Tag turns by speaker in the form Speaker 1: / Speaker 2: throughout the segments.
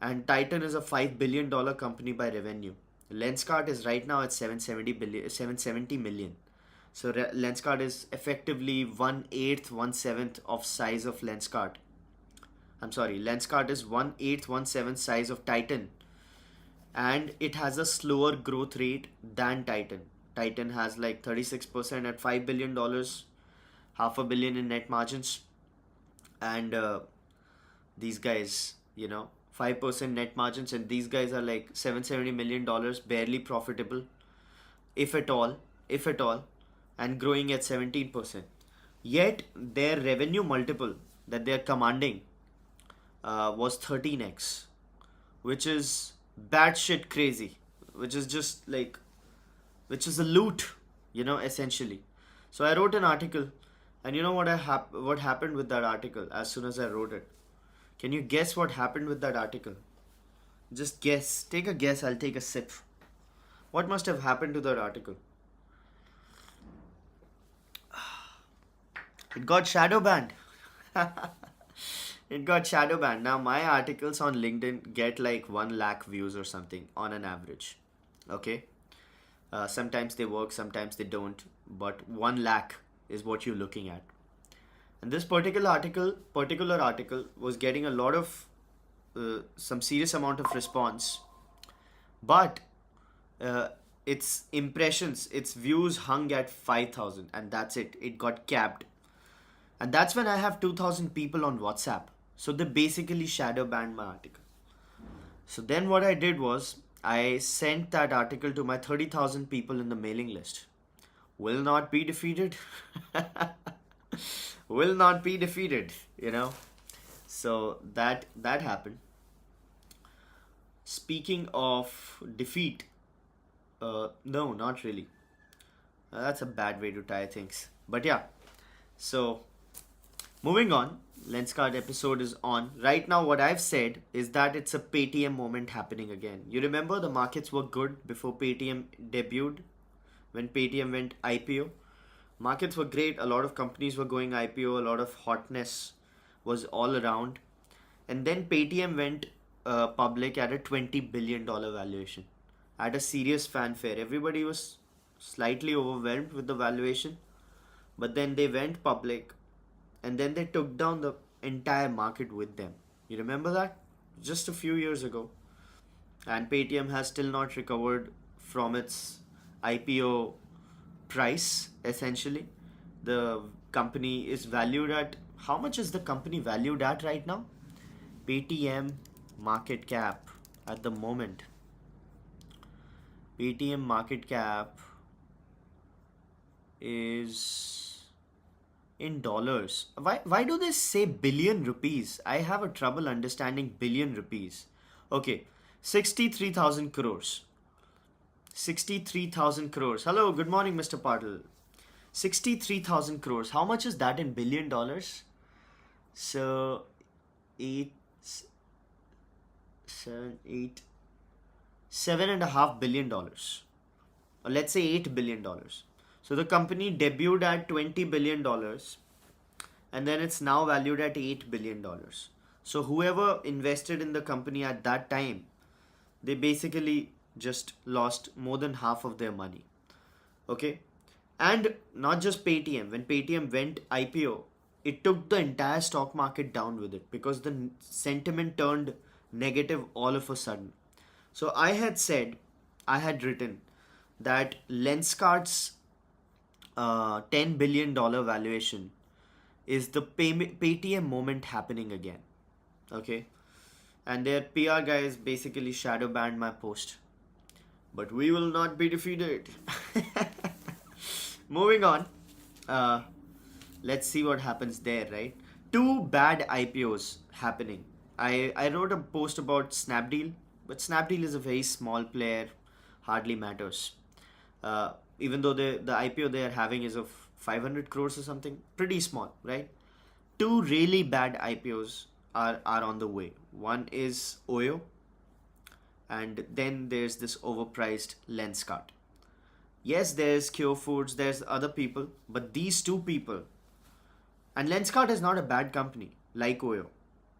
Speaker 1: and Titan is a $5 billion company by revenue. Lenskart is right now at 770 million. So Lenskart is effectively 1/8, 1/7 of size of Lenskart. I'm sorry, Lenskart is 1/8, 1/7 size of Titan, and it has a slower growth rate than Titan. Titan has like 36% at $5 billion, half a billion in net margins, and these guys, 5% net margins, and these guys are like $770 million, barely profitable, if at all, and growing at 17%. Yet their revenue multiple that they're commanding was 13x, which is batshit crazy, which is just like, which is a loot, essentially. So I wrote an article, and you know what happened with that article as soon as I wrote it? Can you guess what happened with that article? Just guess. Take a guess. I'll take a sip. What must have happened to that article? It got shadow banned. It got shadow banned. Now my articles on LinkedIn get like 1 lakh views or something on an average. Okay. Sometimes they work, sometimes they don't. But 1 lakh is what you're looking at. And this particular article was getting a lot of some serious amount of response, but its impressions, its views hung at 5,000, and that's it. It got capped, and that's when I have 2,000 people on WhatsApp. So they basically shadow banned my article. So then what I did was I sent that article to my 30,000 people in the mailing list. Will not be defeated. Will not be defeated, So that happened. Speaking of defeat, no, not really. That's a bad way to tie things. But yeah, so moving on, Lenskart episode is on. Right now, what I've said is that it's a PTM moment happening again. You remember the markets were good before PTM debuted, when PTM went IPO. Markets were great. A lot of companies were going IPO. A lot of hotness was all around. And then PTM went public at a $20 billion valuation. At a serious fanfare. Everybody was slightly overwhelmed with the valuation. But then they went public. And then they took down the entire market with them. You remember that? Just a few years ago. And PTM has still not recovered from its IPO price. Essentially, the company is valued at, how much is the company valued at right now? PTM market cap at the moment. PTM market cap is in dollars. Why do they say billion rupees? I have a trouble understanding billion rupees. Okay, 63,000 crores. 63,000 crores. Hello, good morning, Mr. Patil. 63,000 crores. How much is that in billion dollars? So, 7.5 billion dollars. Or let's say $8 billion. So the company debuted at $20 billion, and then it's now valued at $8 billion. So whoever invested in the company at that time, they basically just lost more than half of their money. Okay. And not just Paytm. When Paytm went IPO, it took the entire stock market down with it because the sentiment turned negative all of a sudden. So I had written that Lenskart's $10 billion valuation is the Paytm moment happening again. Okay. And their PR guys basically shadow banned my post. But we will not be defeated. Moving on. Let's see what happens there, right? 2 bad IPOs happening. I wrote a post about Snapdeal, but Snapdeal is a very small player, hardly matters. Even though the IPO they are having is of 500 crores or something, pretty small, right? 2 really bad IPOs are on the way. One is Oyo, and then there's this overpriced Lenskart. Yes, there's Cure Foods, there's other people, but these 2 people, and Lenskart is not a bad company like Oyo.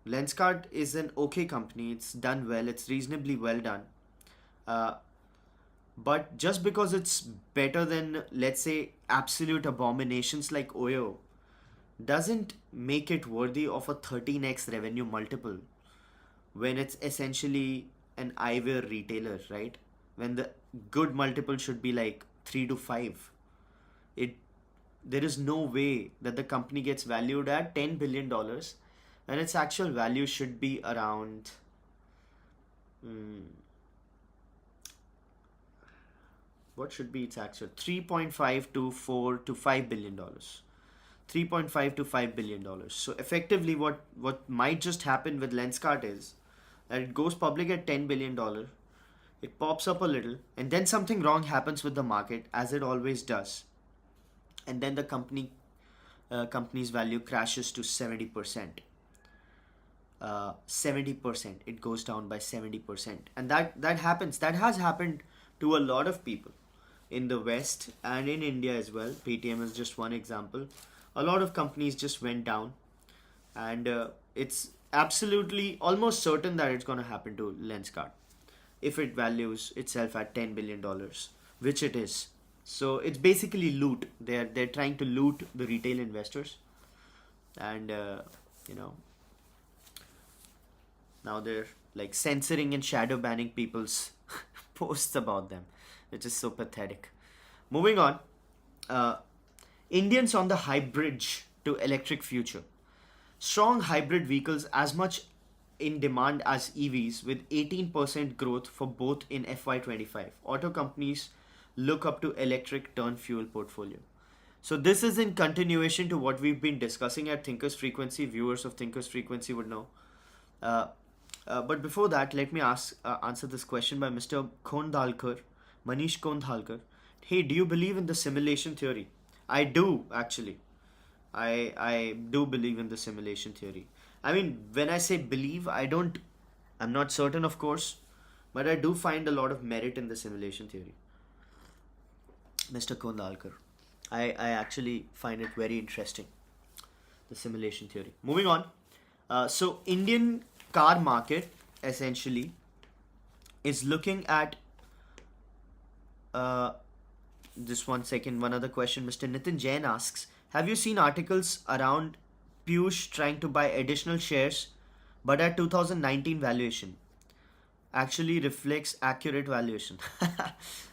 Speaker 1: Lenskart is an okay company. It's done well. It's reasonably well done. Uh, but just because it's better than, let's say, absolute abominations like Oyo, doesn't make it worthy of a 13x revenue multiple when it's essentially an eyewear retailer, right? When the good multiple should be like 3 to 5. It There is no way that the company gets valued at $10 billion when its actual value should be around mm, what should be its actual 3.5 to 4 to 5 billion dollars. 3.5 to 5 billion dollars. So effectively what might just happen with Lenskart is that it goes public at $10 billion, it pops up a little, and then something wrong happens with the market, as it always does, and then the company's value crashes to 70%. 70%, it goes down by 70%, and that happens. That has happened to a lot of people in the West and in India as well. PTM is just one example. A lot of companies just went down, and it's absolutely almost certain that it's going to happen to Lenskart if it values itself at $10 billion, which it is. So it's basically loot. They're trying to loot the retail investors, and you know now they're like censoring and shadow banning people's posts about them, which is so pathetic. Moving on, uh, Indians on the hybrid to electric future. Strong hybrid vehicles as much in demand as EVs, with 18% growth for both in FY25. Auto companies look up to electric turn fuel portfolio. So this is in continuation to what we've been discussing at Thinkers Frequency. Viewers of Thinkers Frequency would know. Uh, but before that, let me answer this question by Mr. Kondalkar, Manish Kondalkar. Hey, do you believe in the simulation theory? I do, actually. I do believe in the simulation theory. I mean, when I say believe, I'm not certain, of course, but I do find a lot of merit in the simulation theory. Mr. Kondalkar. I actually find it very interesting, the simulation theory. Moving on. So Indian car market essentially is looking at just one second. One other question. Mr. Nitin Jain asks, have you seen articles around Piyush trying to buy additional shares but at 2019 valuation? Actually reflects accurate valuation.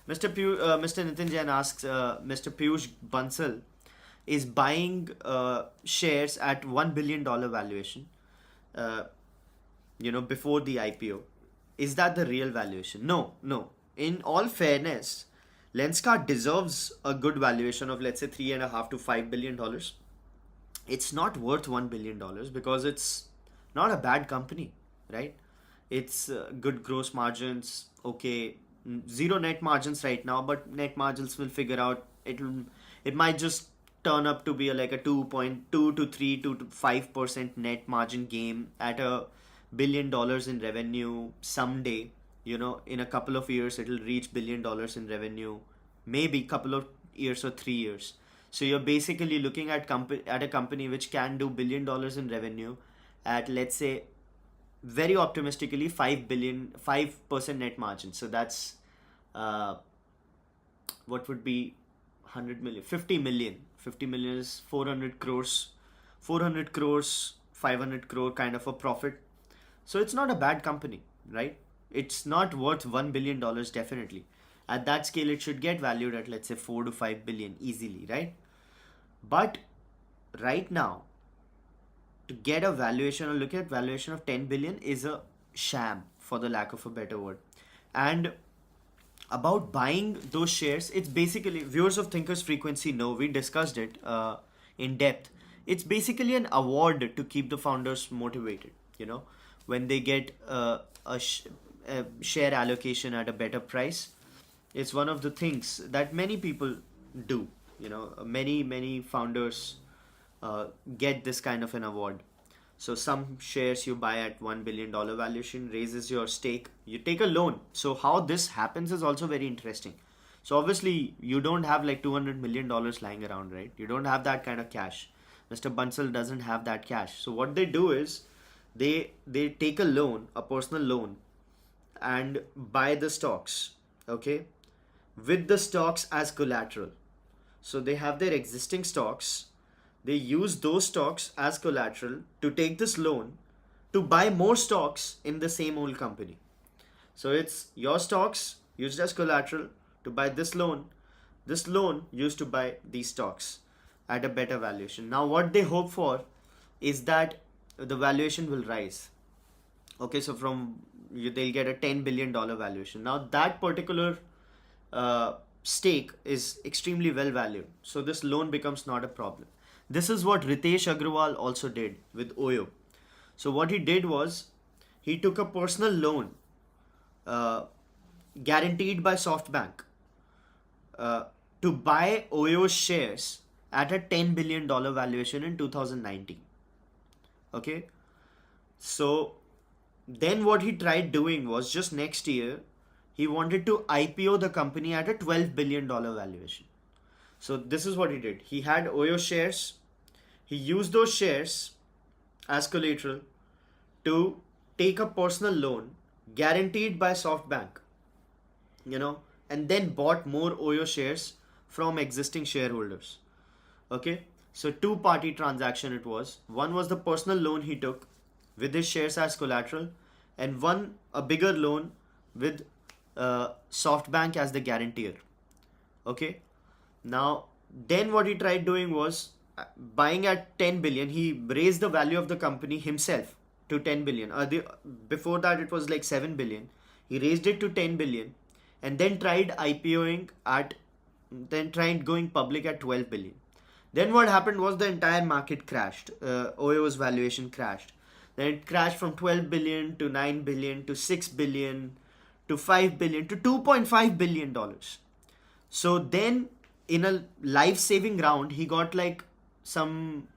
Speaker 1: Mr. Nitin Jain asks, Mr. Piyush Bansal is buying shares at $1 billion valuation, uh, before the IPO. Is that the real valuation? No, no. In all fairness, Lenskart deserves a good valuation of, let's say, $3.5 to $5 billion. It's not worth $1 billion because it's not a bad company, right? It's good gross margins, okay, zero net margins right now, but net margins will figure out. It might just turn up to be like a 2.2 to 3 to 5% net margin game at $1 billion in revenue someday. In a couple of years it'll reach $1 billion in revenue, maybe couple of years or 3 years. So you're basically looking at a company which can do $1 billion in revenue at, let's say, very optimistically 5% net margin. So that's what would be 100 million, 50 million. 50 million is 400 crores, 500 crore kind of a profit. So it's not a bad company, right? It's not worth $1 billion definitely. At that scale, it should get valued at, let's say, 4 to 5 billion easily, right? But right now, to get a valuation or look at valuation of 10 billion is a sham, for the lack of a better word. And about buying those shares, it's basically, viewers of Thinkers Frequency know, we discussed it in depth. It's basically an award to keep the founders motivated, when they get a share allocation at a better price. It's one of the things that many people do. Many founders get this kind of an award. So some shares you buy at $1 billion valuation raises your stake. You take a loan. So how this happens is also very interesting. So obviously you don't have like $200 million lying around, right? You don't have that kind of cash. Mr. Bansal doesn't have that cash. So what they do is they take a loan, a personal loan, and buy the stocks, okay, with the stocks as collateral. So they have their existing stocks, they use those stocks as collateral to take this loan to buy more stocks in the same old company. So it's your stocks used as collateral to buy this loan, this loan used to buy these stocks at a better valuation. Now what they hope for is that the valuation will rise. Okay, so they'll get a $10 billion valuation. Now that particular stake is extremely well valued, so this loan becomes not a problem. This is what Ritesh Agrawal also did with Oyo. So what he did was he took a personal loan guaranteed by SoftBank to buy Oyo's shares at a $10 billion valuation in 2019. Okay, so then what he tried doing was, just next year, he wanted to IPO the company at a $12 billion valuation. So this is what he did. He had Oyo shares. He used those shares as collateral to take a personal loan guaranteed by SoftBank, and then bought more Oyo shares from existing shareholders. Okay, so two-party transaction it was. One was the personal loan he took with his shares as collateral, and one a bigger loan with SoftBank as the guarantor. Okay, now then what he tried doing was buying at 10 billion. He raised the value of the company himself to 10 billion. Before that it was like 7 billion. He raised it to 10 billion and then tried going public at 12 billion. Then what happened was the entire market crashed. Oyo's valuation crashed. Then it crashed from 12 billion to 9 billion to 6 billion to 5 billion to $2.5 billion. So then in a life-saving round, he got like some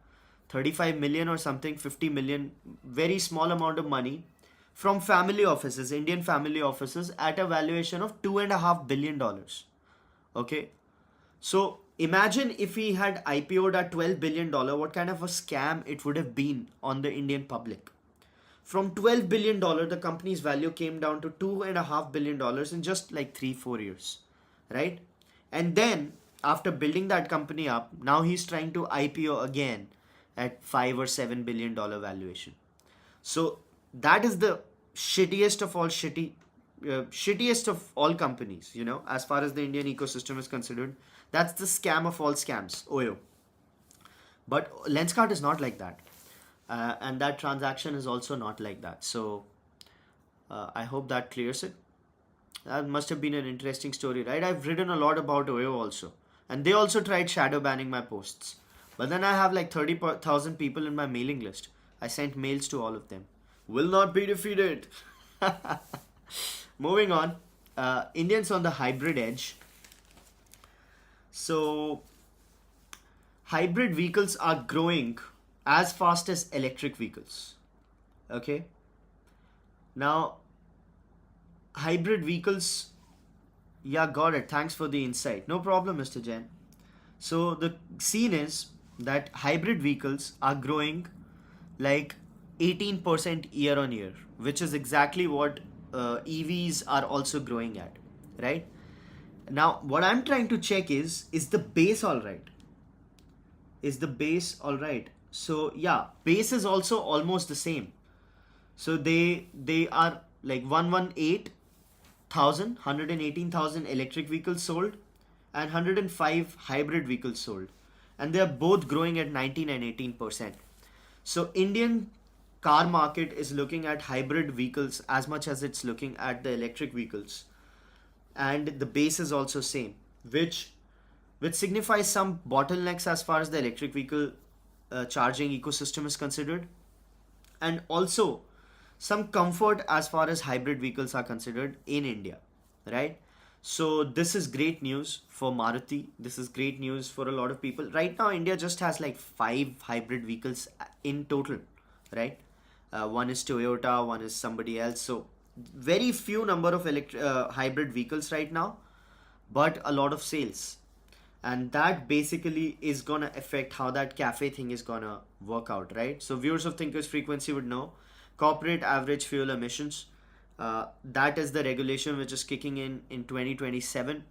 Speaker 1: 35 million or something, 50 million, very small amount of money from family offices, Indian family offices, at a valuation of $2.5 billion. Okay. So imagine if he had IPO'd at $12 billion, what kind of a scam it would have been on the Indian public. From $12 billion, the company's value came down to $2.5 billion in just like 3-4 years, right? And then after building that company up, now he's trying to IPO again at $5 or $7 billion valuation. So that is the shittiest of all companies, as far as the Indian ecosystem is considered. That's the scam of all scams, Oyo. But Lenskart is not like that. And that transaction is also not like that. So I hope that clears it. That must have been an interesting story, right? I've written a lot about Oyo also. And they also tried shadow banning my posts. But then I have like 30,000 people in my mailing list. I sent mails to all of them. Will not be defeated. Moving on. Indians on the hybrid edge. So hybrid vehicles are growing as fast as electric vehicles. Okay. Now, hybrid vehicles, yeah, got it. Thanks for the insight. No problem, Mr. Jain. So the scene is that hybrid vehicles are growing like 18% year on year, which is exactly what EVs are also growing at, right? Now, what I'm trying to check is the base all right? Is the base all right? So yeah, base is also almost the same. So they are like 118,000 electric vehicles sold and 105 hybrid vehicles sold, and they are both growing at 19 and 18%. So Indian car market is looking at hybrid vehicles as much as it's looking at the electric vehicles, and the base is also same, which signifies some bottlenecks as far as the electric vehicle charging ecosystem is considered, and also some comfort as far as hybrid vehicles are considered in India, right? So this is great news for Maruti. This is great news for a lot of people. Right now, India just has like 5 hybrid vehicles in total, right? One is Toyota, one is somebody else. So very few number of hybrid vehicles right now, but a lot of sales. And that basically is gonna affect how that cafe thing is gonna work out, right? So viewers of Thinkers Frequency would know corporate average fuel emissions. That is the regulation which is kicking in 2027.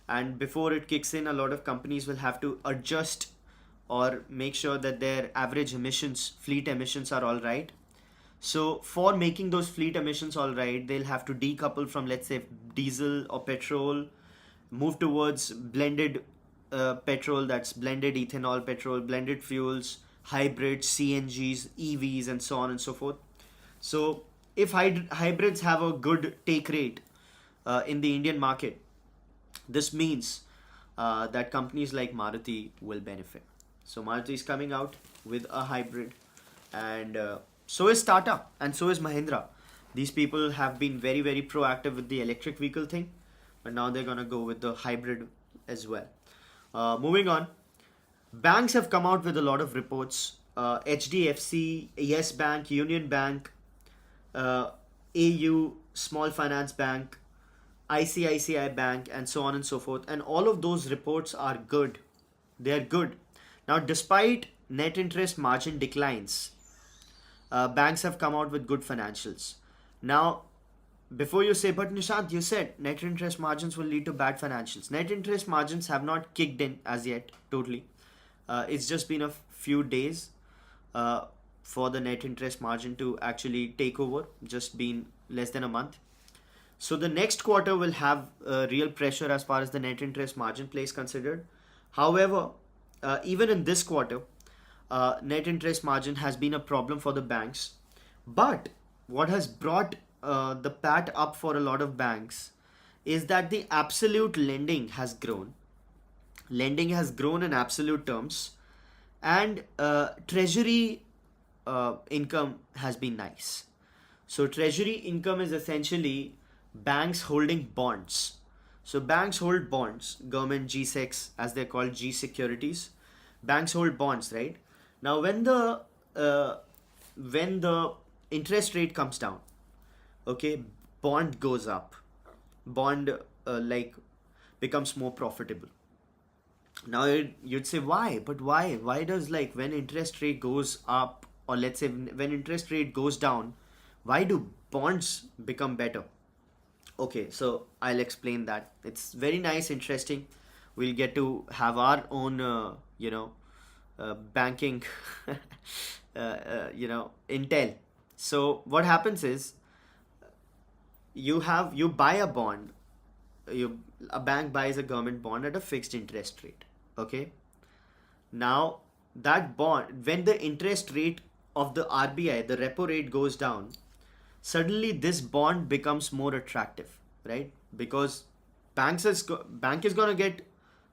Speaker 1: And before it kicks in, a lot of companies will have to adjust or make sure that their average emissions, fleet emissions, are all right. So for making those fleet emissions all right, they'll have to decouple from, let's say, diesel or petrol, move towards blended petrol, that's blended ethanol petrol, blended fuels, hybrids, CNGs, EVs, and so on and so forth. So if hybrids have a good take rate in the Indian market, this means that companies like Maruti will benefit. So Maruti is coming out with a hybrid, and so is Tata, and so is Mahindra. These people have been very, very proactive with the electric vehicle thing, but now they're gonna go with the hybrid as well. Moving on, banks have come out with a lot of reports. HDFC, Yes Bank, Union Bank, AU, Small Finance Bank, ICICI Bank, and so on and so forth. And all of those reports are good. They are good. Now, despite net interest margin declines, banks have come out with good financials. Now, before you say, but Nishant, you said net interest margins will lead to bad financials. Net interest margins have not kicked in as yet, totally. It's just been a few days for the net interest margin to actually take over, just been less than a month. So the next quarter will have real pressure as far as the net interest margin play is considered. However, even in this quarter, net interest margin has been a problem for the banks. But what has brought the PAT up for a lot of banks is that the absolute lending has grown. Lending has grown in absolute terms, and treasury income has been nice. So treasury income is essentially banks holding bonds. So banks hold bonds, government G-Secs, as they're called, G securities. Banks hold bonds, right? Now when the interest rate comes down, okay, bond goes up. Bond becomes more profitable. Now you'd say, why? But why? Why does, like, when interest rate goes up, or let's say when interest rate goes down, why do bonds become better? Okay, so I'll explain that. It's very nice, interesting. We'll get to have our own, banking, intel. So what happens is, you buy a bond. A bank buys a government bond at a fixed interest rate. Okay. Now that bond, when the interest rate of the RBI, the repo rate, goes down, suddenly this bond becomes more attractive, right? Because bank is going to get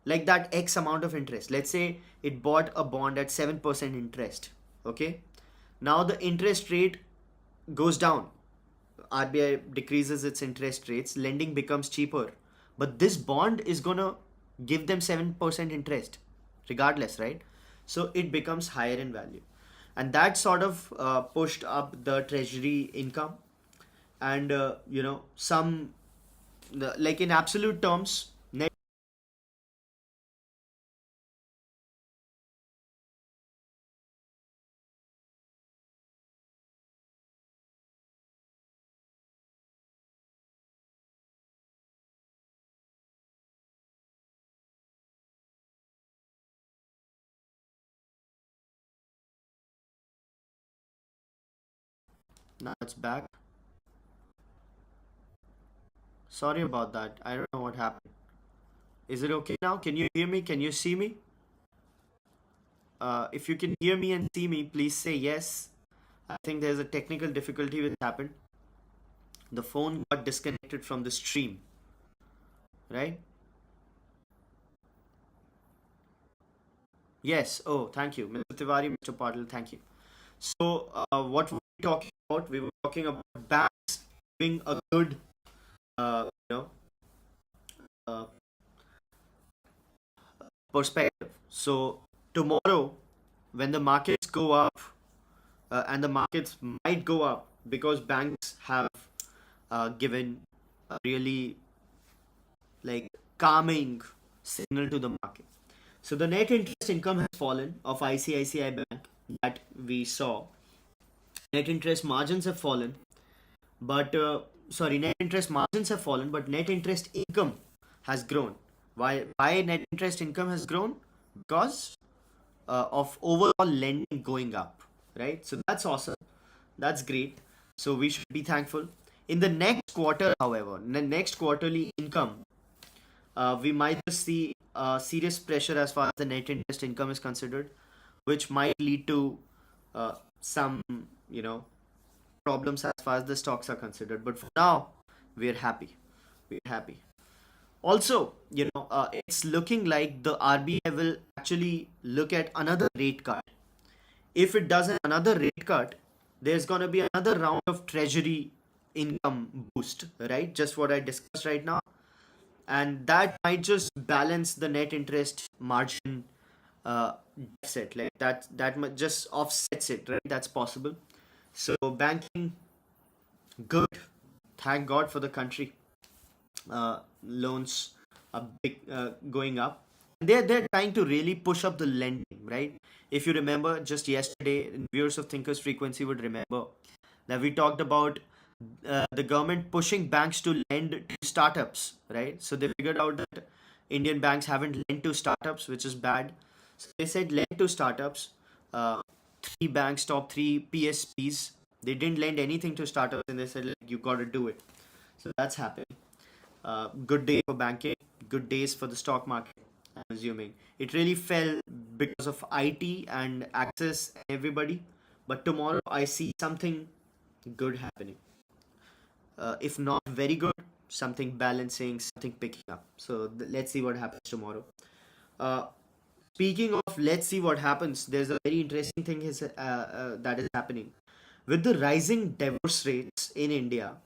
Speaker 1: like that X amount of interest. Let's say it bought a bond at 7% interest. Okay. Now the interest rate goes down. RBI decreases its interest rates, lending becomes cheaper. But this bond is going to give them 7% interest regardless, right? So it becomes higher in value. And that sort of pushed up the treasury income. And, like in absolute terms, net. Now it's back. Sorry about that. I don't know what happened. Is it okay now? Can you hear me? Can you see me? If you can hear me and see me, please say yes. I think there's a technical difficulty which happened. The phone got disconnected from the stream, right? Yes. Oh, thank you, Mr. Tiwari, Mr. Patil. Thank you. So, what were we talking about? We were talking about banks giving a good, uh, you know, uh, perspective. So, tomorrow, when the markets go up, and the markets might go up because banks have given a really, like, calming signal to the market. So the net interest income has fallen of ICICI Bank that we saw. Net interest margins have fallen, but net interest margins have fallen, but net interest income has grown. Why net interest income has grown? Because of overall lending going up, right? So that's awesome. That's great. So we should be thankful. In the next quarter, however, the next quarterly income, we might just see serious pressure as far as the net interest income is considered, which might lead to some, you know, problems as far as the stocks are considered. But for now, we're happy. We're happy. Also, it's looking like the RBI will actually look at another rate cut. If it does another rate cut, there's going to be another round of treasury income boost, right? Just what I discussed right now. And that might just balance the net interest margin deficit. Like that might just offsets it, right? That's possible. So banking, good. Thank God for the country. Loans are big, going up. They're trying to really push up the lending, right? If you remember, just yesterday, viewers of Thinkers Frequency would remember that we talked about the government pushing banks to lend to startups, right? So they figured out that Indian banks haven't lent to startups, which is bad. So they said lend to startups. Three banks, top three PSPs, they didn't lend anything to startups, and they said like, you got to do it. So that's happening. Good day for banking, good days for the stock market, I'm assuming. It really fell because of IT and access and everybody. But tomorrow I see something good happening. If not very good, something balancing, something picking up. So let's see what happens tomorrow. Uh, Speaking of let's see what happens, there's a very interesting thing that is happening. With the rising divorce rates in India,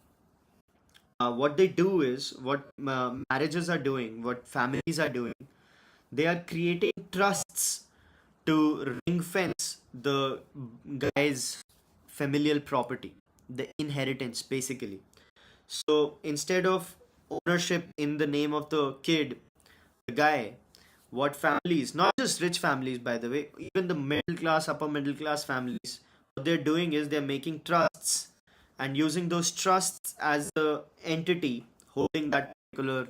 Speaker 1: what they do is what marriages are doing, what families are doing, they are creating trusts to ring fence the guy's familial property, the inheritance basically. So instead of ownership in the name of the kid, the guy, what families, not just rich families by the way, even the middle class, upper middle class families, what they're doing is they're making trusts and using those trusts as the entity holding that particular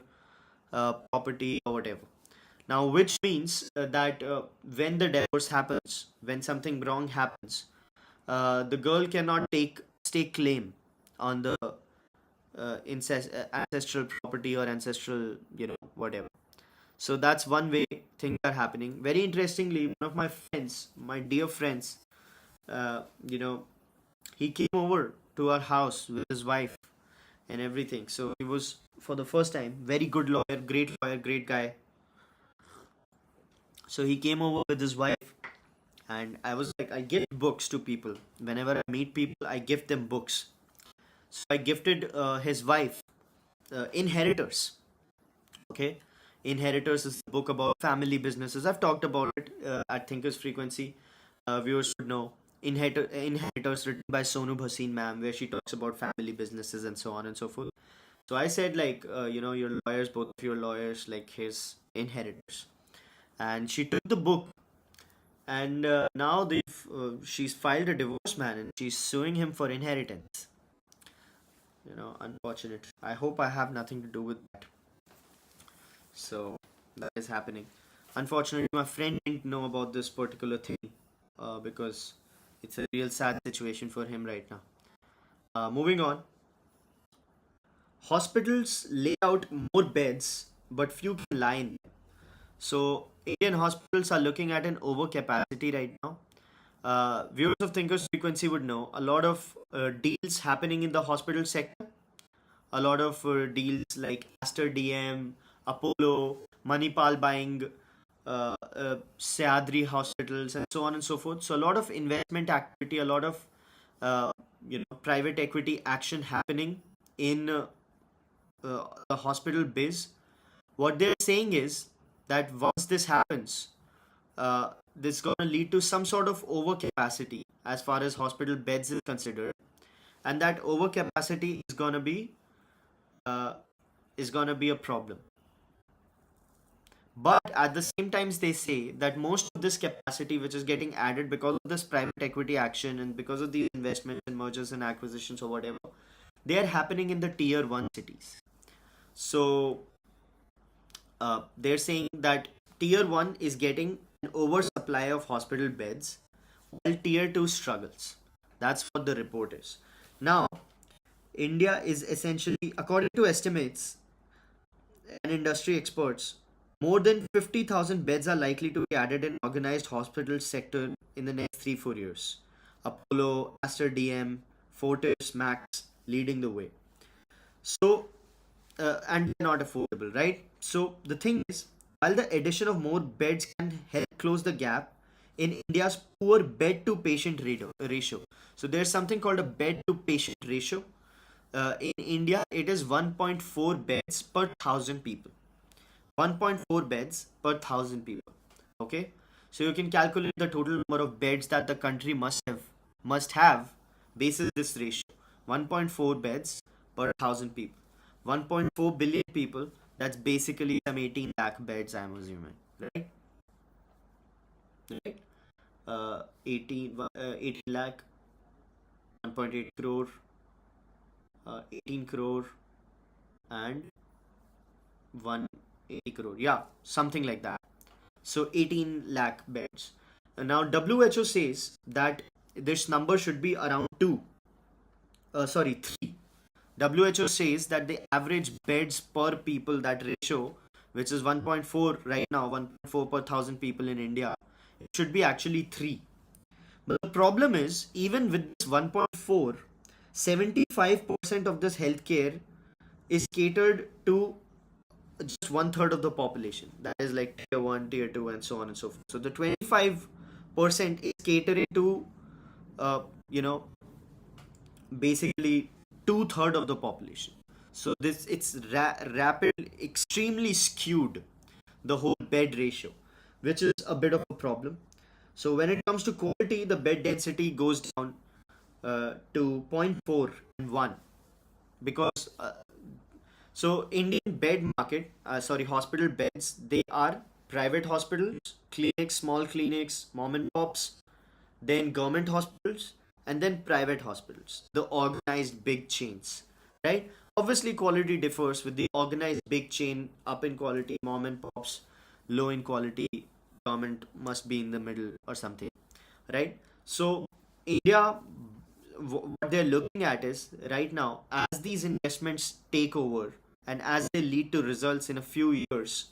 Speaker 1: property or whatever. Now, which means that when the divorce happens, when something wrong happens, the girl cannot take stake claim on the ancestral property or ancestral, whatever. So that's one way things are happening. Very interestingly, one of my friends, my dear friends, uh, you know, he came over to our house with his wife and everything. So he was for the first time, very good lawyer, great guy. So he came over with his wife, and I was like, I give books to people. Whenever I meet people, I give them books. So I gifted his wife Inheritors. Okay, Inheritors is a book about family businesses. I've talked about it at Thinkers Frequency. Viewers should know. Inheritors, written by Sonu Bhasin ma'am, where she talks about family businesses and so on and so forth. So I said like, you're lawyers, both of you are lawyers, like his Inheritors. And she took the book, and now she's filed a divorce, man, and she's suing him for inheritance. Unfortunate. I hope I have nothing to do with that. So that is happening. Unfortunately, my friend didn't know about this particular thing because it's a real sad situation for him right now. Moving on. Hospitals lay out more beds, but few can lie in them. So Indian hospitals are looking at an overcapacity right now. Viewers of Thinkers Frequency would know a lot of deals happening in the hospital sector. A lot of deals like Aster DM, Apollo, Manipal buying Sayadri hospitals, and so on and so forth. So a lot of investment activity, a lot of private equity action happening in the hospital biz. What they're saying is that once this happens, this is going to lead to some sort of overcapacity as far as hospital beds is considered, and that overcapacity uh, is going to be a problem. But at the same times, they say that most of this capacity, which is getting added because of this private equity action and because of these investments and mergers and acquisitions or whatever, they are happening in the tier 1 cities. So they're saying that tier 1 is getting an oversupply of hospital beds while tier 2 struggles. That's what the report is. Now, India is essentially, according to estimates and industry experts, more than 50,000 beds are likely to be added in organized hospital sector in the next 3-4 years. Apollo, Aster DM, Fortis, Max leading the way. So, and they're not affordable, right? So the thing is, while the addition of more beds can help close the gap in India's poor bed to patient ratio. So there's something called a bed to patient ratio. In India, it is 1.4 beds per 1,000 people. 1.4 beds per 1,000 people. Okay, so you can calculate the total number of beds that the country must have basis this ratio. 1.4 beds per 1,000 people. 1.4 billion people. That's basically some 18 lakh beds, I'm assuming, right? Right. 18 lakh, 1.8 crore, 18 crore, and 180 crore. Yeah, something like that. So 18 lakh beds. Now WHO says that this number should be around 2. Sorry, 3. WHO says that the average beds per people, that ratio, which is 1.4 right now, 1.4 per 1,000 people in India, it should be actually 3. But the problem is, even with this 1.4, 75% of this healthcare is catered to just one third of the population. That is like tier 1, tier 2, and so on and so forth. So the 25% is catering to, uh, you know, basically two-third of the population. So this it's rapid, extremely skewed the whole bed ratio, which is a bit of a problem. So when it comes to quality, the bed density goes down to zero point 0.4 and 1 because so Indian bed market, sorry, hospital beds, they are private hospitals, clinics, small clinics, mom and pops, then government hospitals, and then private hospitals, the organized big chains, right? Obviously, quality differs with the organized big chain, up in quality, mom and pops, low in quality, government must be in the middle or something, right? So, India, what they're looking at is right now, as these investments take over and as they lead to results in a few years,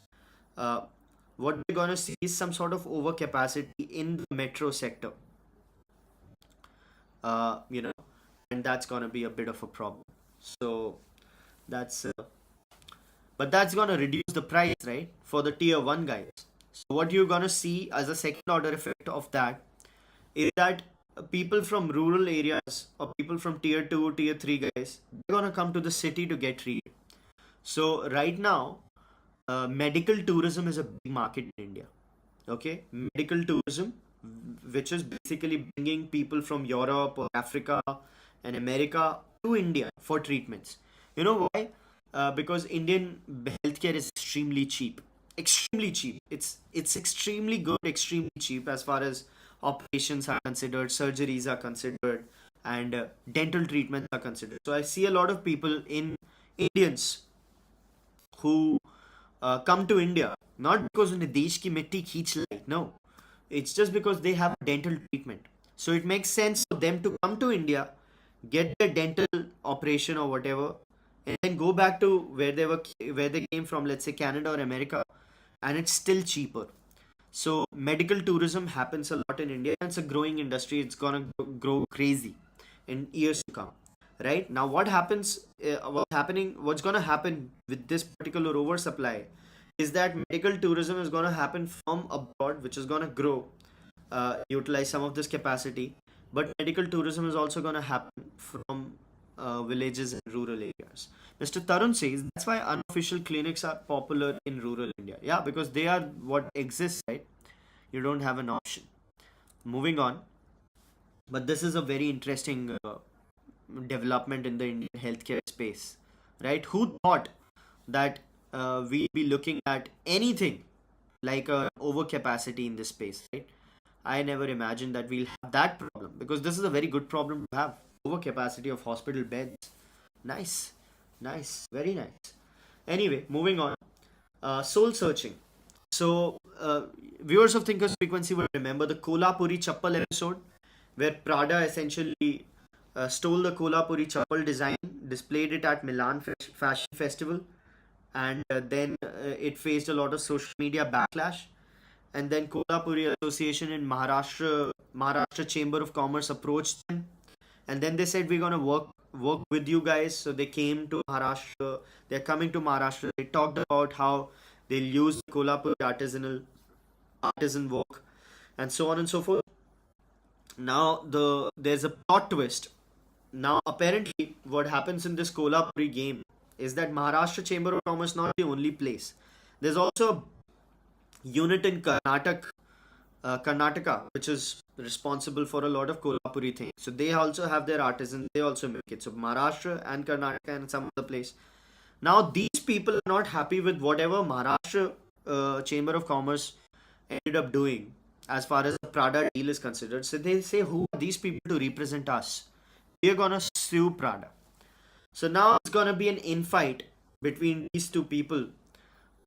Speaker 1: uh, what we're going to see is some sort of overcapacity in the metro sector, you know, and that's going to be a bit of a problem. So that's, but that's going to reduce the price, right, for the tier 1 guys. So what you're going to see as a second order effect of that is that people from rural areas or people from tier 2, tier 3 guys, they're going to come to the city to get treated. So right now, medical tourism is a big market in India. Okay, medical tourism, which is basically bringing people from Europe or Africa and America to India for treatments. You know why? Because Indian healthcare is extremely cheap. Extremely cheap. It's extremely good, extremely cheap as far as operations are considered, surgeries are considered, and dental treatments are considered. So I see a lot of people in Indians who come to India not because उन्हें देश की मिट्टी खींच लाई. No, it's just because they have dental treatment. So it makes sense for them to come to India, get their dental operation or whatever, and then go back to where they came from, let's say Canada or America, and it's still cheaper. So medical tourism happens a lot in India, and it's a growing industry. It's gonna grow crazy in years to come. Right now, what happens? What's gonna happen with this particular oversupply is that medical tourism is gonna happen from abroad, which is gonna grow, utilize some of this capacity. But medical tourism is also gonna happen from villages and rural areas. Mr. Tarun says that's why unofficial clinics are popular in rural India. Yeah, because they are what exists, right? You don't have an option. Moving on, but this is a very interesting development in the Indian healthcare space, right? Who thought that we'd be looking at anything? like a overcapacity in this space, right? I never imagined that we'll have that problem, because this is a very good problem to have. Overcapacity of hospital beds. Nice, nice, very nice. Anyway, moving on. Soul searching. So, viewers of Thinkers Frequency will remember the Kolhapuri Chapel episode, where Prada essentially stole the Kolhapuri Chapel design, displayed it at Milan Fashion Festival, and then it faced a lot of social media backlash. And then Kolhapuri Association in Maharashtra Chamber of Commerce approached them, and then they said, we're gonna work with you guys. So they came to Maharashtra. They're coming to Maharashtra. They talked about how they'll use Kolhapuri artisan work, and so on and so forth. Now there's a plot twist. Now apparently what happens in this Kolhapuri game is that Maharashtra Chamber of Commerce not the only place. There's also a unit in Karnataka, which is responsible for a lot of Kolhapuri things. So they also have their artisans, they also make it. So Maharashtra and Karnataka and some other place. Now these people are not happy with whatever Maharashtra Chamber of Commerce ended up doing as far as the Prada deal is considered. So they say, who are these people to represent us? We are gonna sue Prada. So now it's gonna be an infight between these two people,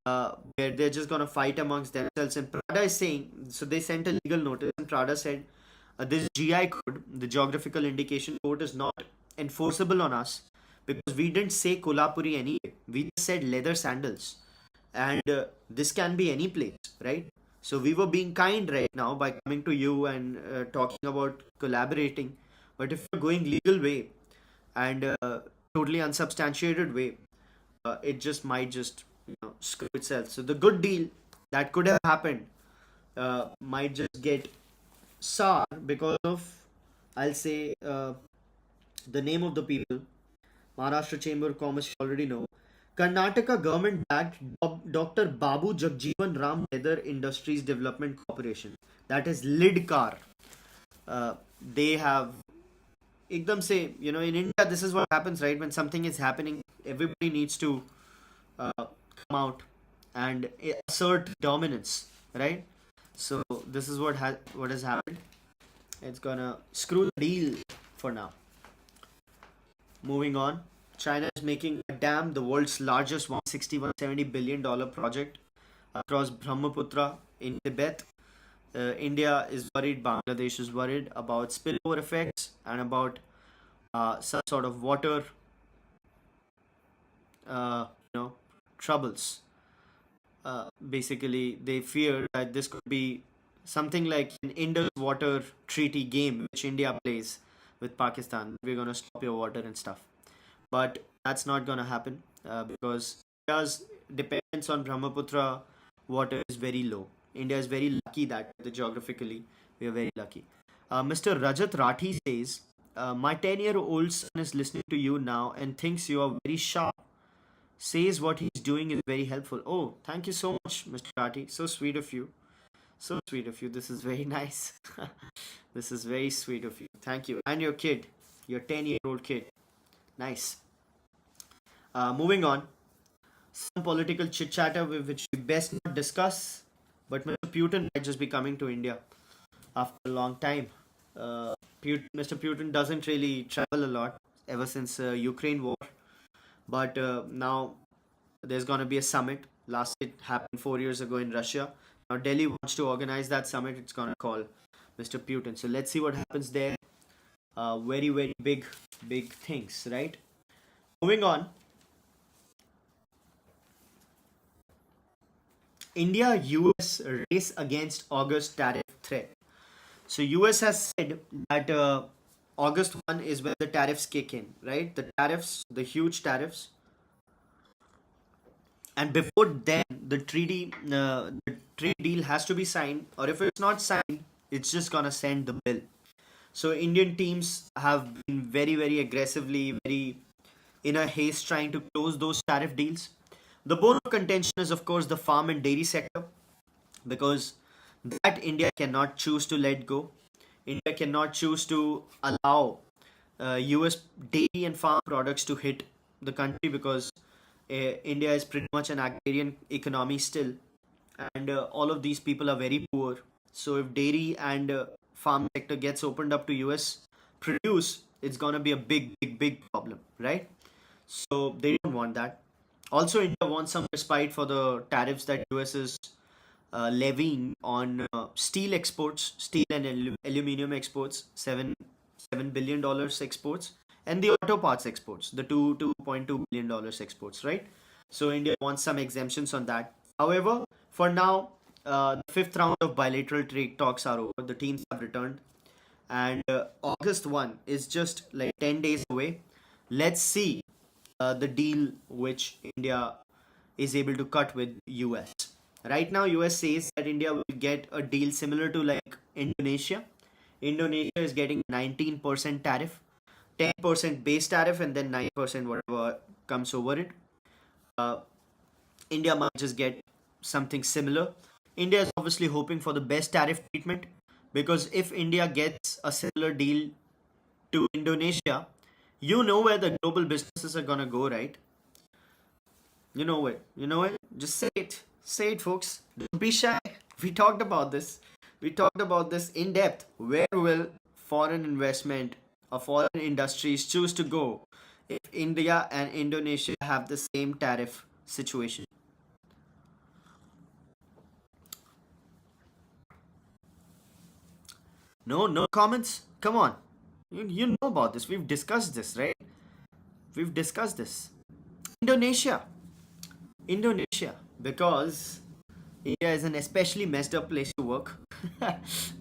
Speaker 1: where they're just gonna fight amongst themselves. And Prada is saying, so they sent a legal notice, and Prada said, this GI code, the geographical indication code, is not enforceable on us because we didn't say Kolhapuri anyway. We just said leather sandals, and this can be any place, right? So we were being kind right now by coming to you and talking about collaborating. But if you're going legal way and totally unsubstantiated way, it just might just screw itself. So the good deal that could have happened might just get sour because of, I'll say, the name of the people. Maharashtra Chamber of Commerce, you already know. Karnataka government backed Dr. Babu Jagjeevan Ram Leather Industries Development Corporation. That is Lidcar. They have ekdam say, in India, this is what happens, right? When something is happening, everybody needs to come out and assert dominance, right? So this is what has happened. It's gonna screw the deal for now. Moving on. China is making a dam, the world's largest $160-170 billion project across Brahmaputra in Tibet. India is worried, Bangladesh is worried about spillover effects and about some sort of water troubles. Basically, they fear that this could be something like an Indus water treaty game which India plays with Pakistan. We're going to stop your water and stuff. But that's not going to happen because India's dependence on Brahmaputra water is very low. India is very lucky that geographically we are very lucky. Mr. Rajat Rathi says, my 10-year-old son is listening to you now and thinks you are very sharp. Says what he's doing is very helpful. Oh, thank you so much, Mr. Rathi. So sweet of you. So sweet of you. This is very nice. This is very sweet of you. Thank you. And your kid, your 10-year-old kid. Nice. Moving on. Some political chit-chatter which we best not discuss. But Mr. Putin might just be coming to India after a long time. Mr. Putin doesn't really travel a lot ever since Ukraine war. But now there's going to be a summit. Last it happened 4 years ago in Russia. Now Delhi wants to organize that summit. It's going to call Mr. Putin. So let's see what happens there. Very, very big things, right? Moving on. India-US race against August tariff threat. So US has said that August 1 is when the tariffs kick in, right? The tariffs, the huge tariffs. And before then, the trade deal has to be signed, or if it's not signed, it's just gonna send the bill. So Indian teams have been very, very aggressively, very in a haste trying to close those tariff deals. The bone of contention is, of course, the farm and dairy sector, because that India cannot choose to let go. India cannot choose to allow US dairy and farm products to hit the country, because India is pretty much an agrarian economy still. and all of these people are very poor. So if dairy and farm sector gets opened up to US produce, it's gonna be a big problem, right? So they don't want that. Also, India wants some respite for the tariffs that US is levying on steel exports, steel and aluminum exports, $7 billion exports, and the auto parts exports, the $2.2 billion exports, right? So India wants some exemptions on that. However, for now, the fifth round of bilateral trade talks are over. The teams have returned, and August 1 is just like 10 days away. Let's see the deal which India is able to cut with US. Right now, US says that India will get a deal similar to like Indonesia. Indonesia is getting 19% tariff, 10% base tariff, and then 9% whatever comes over it. Uh, India might just get something similar. India is obviously hoping for the best tariff treatment, because if India gets a similar deal to Indonesia, you know where the global businesses are gonna go, right? You know it. You know it. Just say it. Say it, folks. Don't be shy. We talked about this. We talked about this in depth. Where will foreign investment or foreign industries choose to go if India and Indonesia have the same tariff situation? No, no comments? Come on. You know about this. We've discussed this, right? We've discussed this. Indonesia. Indonesia. Because India is an especially messed up place to work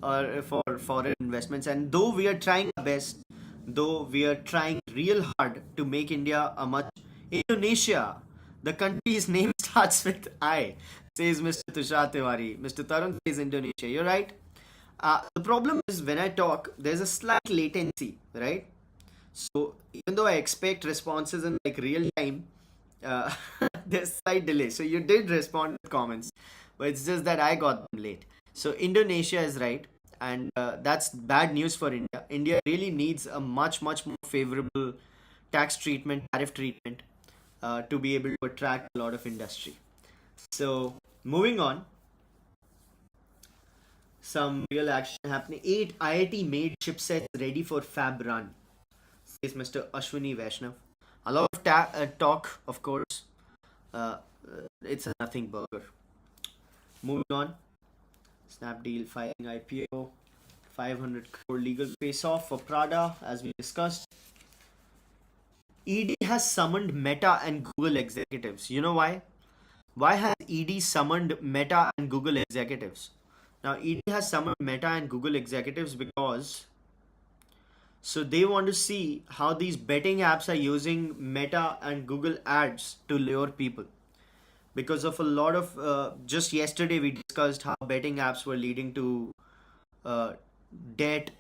Speaker 1: or for foreign investments. And though we are trying our best, though we are trying real hard to make India a much Indonesia, the country's name starts with I, says Mr. Tushar Tiwari. Mr. Tarun says Indonesia. You're right. The problem is when I talk, there's a slight latency, right? So even though I expect responses in like real time, uh, there's slight delay. So you did respond with comments, but it's just that I got them late. So Indonesia is right, and that's bad news for India. India really needs a much more favorable tax treatment, tariff treatment, to be able to attract a lot of industry. So moving on, some real action happening. 8 IIT made chipsets ready for fab run, says Mr. Ashwini Vaishnav. A lot of talk, of course. It's a nothing burger. Moving on, Snapdeal filing IPO, 500 crore legal face off for Prada, as we discussed. ED has summoned Meta and Google executives. You know why? Why has ED summoned Meta and Google executives? Now, ED has summoned Meta and Google executives because so they want to see how these betting apps are using Meta and Google ads to lure people. Because of a lot of, just yesterday we discussed how betting apps were leading to uh, debt,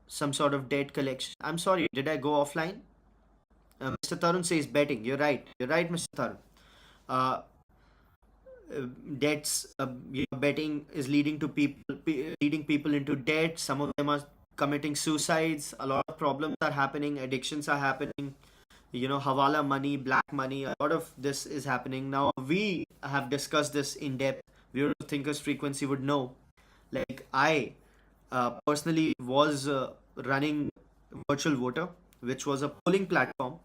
Speaker 1: some sort of debt collection. I'm sorry, did I go offline? Mr. Tarun says betting. You're right. You're right, Mr. Tarun. Uh, Debts, betting is leading to leading people into debt. Some of them are committing suicides. A lot of problems are happening. Addictions are happening. Hawala money, black money. A lot of this is happening now. We have discussed this in depth. Viewer Thinkers Frequency would know. Like I personally was running Virtual Voter, which was a polling platform.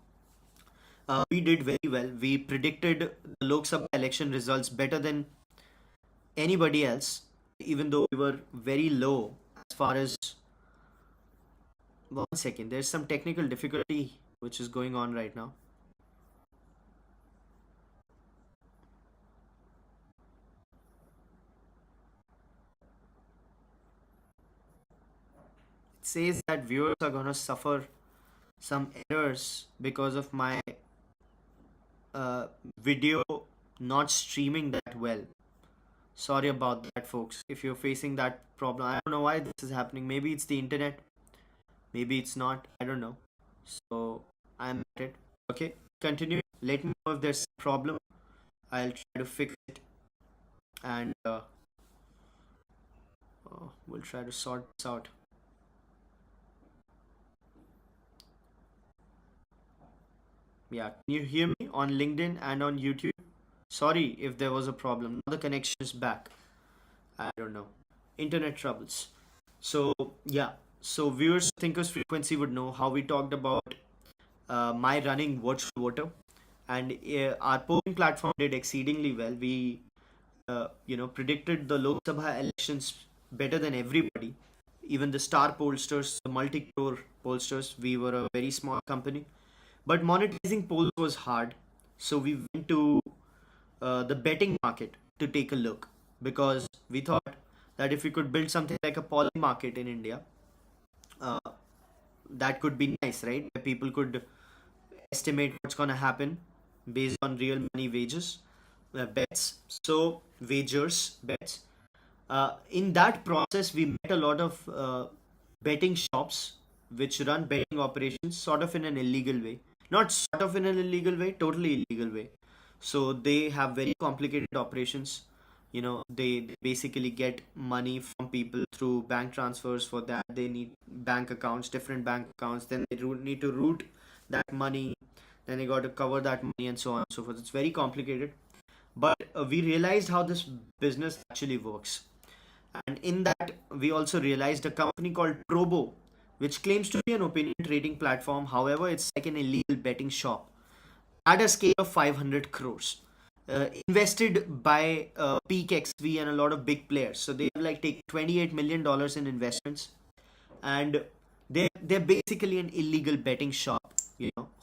Speaker 1: We did very well. We predicted the Lok Sabha election results better than anybody else, even though we were very low as far as. One second, there's some technical difficulty which is going on right now. It says that viewers are gonna suffer some errors because of my video not streaming that well. Sorry about that, folks. If you're facing that problem, I don't know why this is happening. Maybe it's the internet, maybe it's not. I don't know. So I'm at it. Okay, continue. Let me know if there's a problem. I'll try to fix it, and we'll try to sort this out. Yeah, can you hear me on LinkedIn and on YouTube? Sorry if there was a problem. Now the connection is back. I don't know. Internet troubles. So, yeah. So, viewers, thinkers, frequency would know how we talked about my running virtual voter, and our polling platform did exceedingly well. We, predicted the Lok Sabha elections better than everybody. Even the star pollsters, the multi-crore pollsters, we were a very small company. But monetizing polls was hard. So we went to the betting market to take a look, because we thought that if we could build something like a poly market in India, uh, that could be nice, right? Where people could estimate what's going to happen based on real money wages, bets. So, wagers, bets. In that process, we met a lot of betting shops which run betting operations sort of in an illegal way. Not sort of in an illegal way, totally illegal way. So they have very complicated operations. They basically get money from people through bank transfers. For that, they need bank accounts, different bank accounts. Then they need to route that money. Then they got to cover that money and so on and so forth. It's very complicated. But we realized how this business actually works. And in that, we also realized a company called Probo, which claims to be an opinion trading platform. However, it's like an illegal betting shop at a scale of 500 crores. Invested by Peak XV and a lot of big players. So they have like take $28 million in investments, and they're basically an illegal betting shop,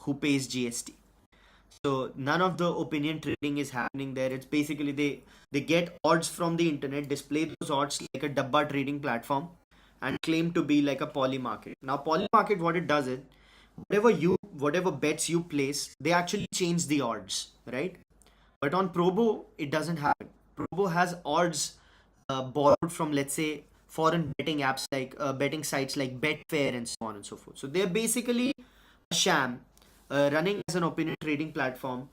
Speaker 1: who pays GST. So none of the opinion trading is happening there. It's basically they get odds from the internet, display those odds like a dabba trading platform, and claim to be like a poly market. Now poly market, what it does is whatever bets you place, they actually change the odds, right? But on Probo, it doesn't happen. Probo has odds borrowed from, let's say, foreign betting apps like betting sites like Betfair and so on and so forth. So they're basically a sham, running as an opinion trading platform,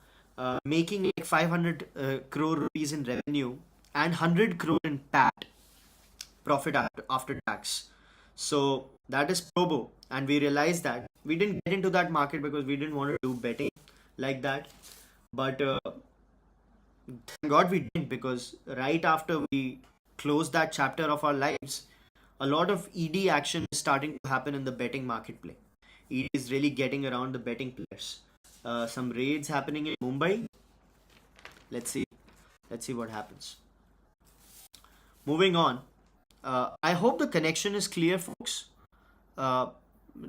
Speaker 1: making like 500 crore rupees in revenue and 100 crore in PAT, profit after tax. So that is Probo, and we realized that we didn't get into that market because we didn't want to do betting like that. But thank God we didn't, because right after we closed that chapter of our lives, a lot of ED action is starting to happen in the betting marketplace. ED is really getting around the betting players. Some raids happening in Mumbai. Let's see. Let's see what happens. Moving on. I hope the connection is clear, folks. Uh,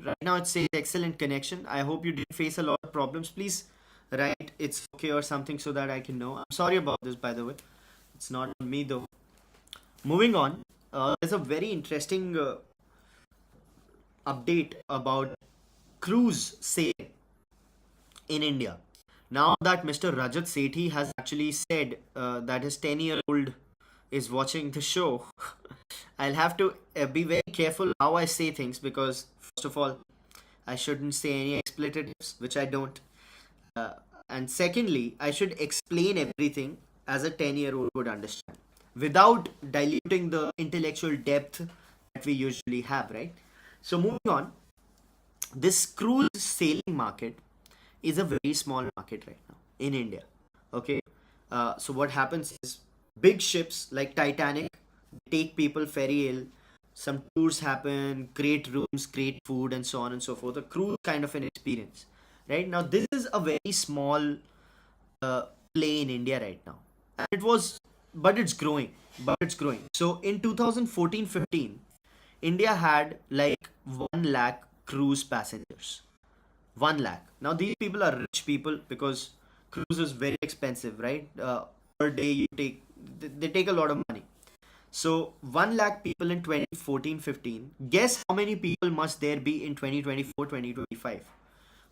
Speaker 1: right now it says excellent connection. I hope you didn't face a lot of problems. Please write it's okay or something so that I can know. I'm sorry about this, by the way. It's not on me though. Moving on. There's a very interesting update about cruise sailing in India. Now that Mr. Rajat Sethi has actually said that his 10-year-old is watching the show, I'll have to be very careful how I say things, because, first of all, I shouldn't say any expletives, which I don't. Uh, and secondly, I should explain everything as a 10-year-old would understand without diluting the intellectual depth that we usually have, right? So, moving on, this cruise sailing market is a very small market right now in India. Okay, so what happens is big ships like Titanic take people ferry ill. Some tours happen, great rooms, great food, and so on and so forth. A cruise kind of an experience, right? Now this is a very small uh, play in India right now, and but it's growing, So in 2014-15, India had like 1 lakh cruise passengers. 1 lakh. Now these people are rich people, because cruise is very expensive, right? Per day they take a lot of money. So 1 lakh people in 2014-15. Guess how many people must there be in 2024-2025?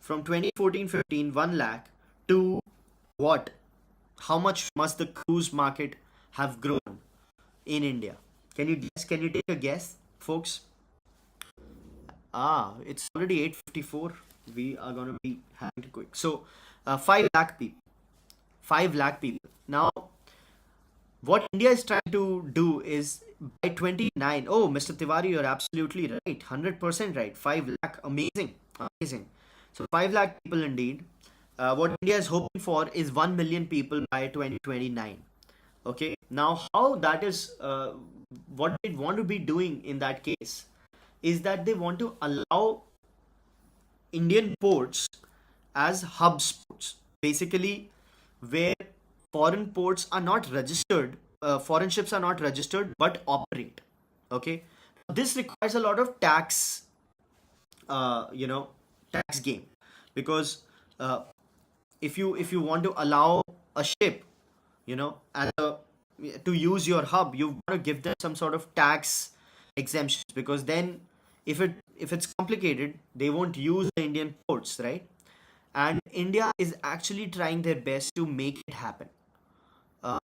Speaker 1: From 2014-15, 1 lakh to what? How much must the cruise market have grown in India? Can you guess? Can you take a guess, folks? It's already 8:54. We are going to be having to quick. So, 5 lakh people. 5 lakh people. Now, what India is trying to do is by 29. Oh, Mr. Tiwari, you're absolutely right. 100% right. 5 lakh. Amazing. Amazing. So, 5 lakh people indeed. What India is hoping for is 1 million people by 2029. Okay, now how that is, what they want to be doing in that case is that they want to allow Indian ports as hub ports, basically where foreign ports are not registered, foreign ships are not registered but operate. Okay, this requires a lot of tax, you know, tax game, because uh, if you want to allow a ship, you know, as a, to use your hub, you want to give them some sort of tax exemptions, because then if it's complicated, they won't use the Indian ports, right? And India is actually trying their best to make it happen. uh,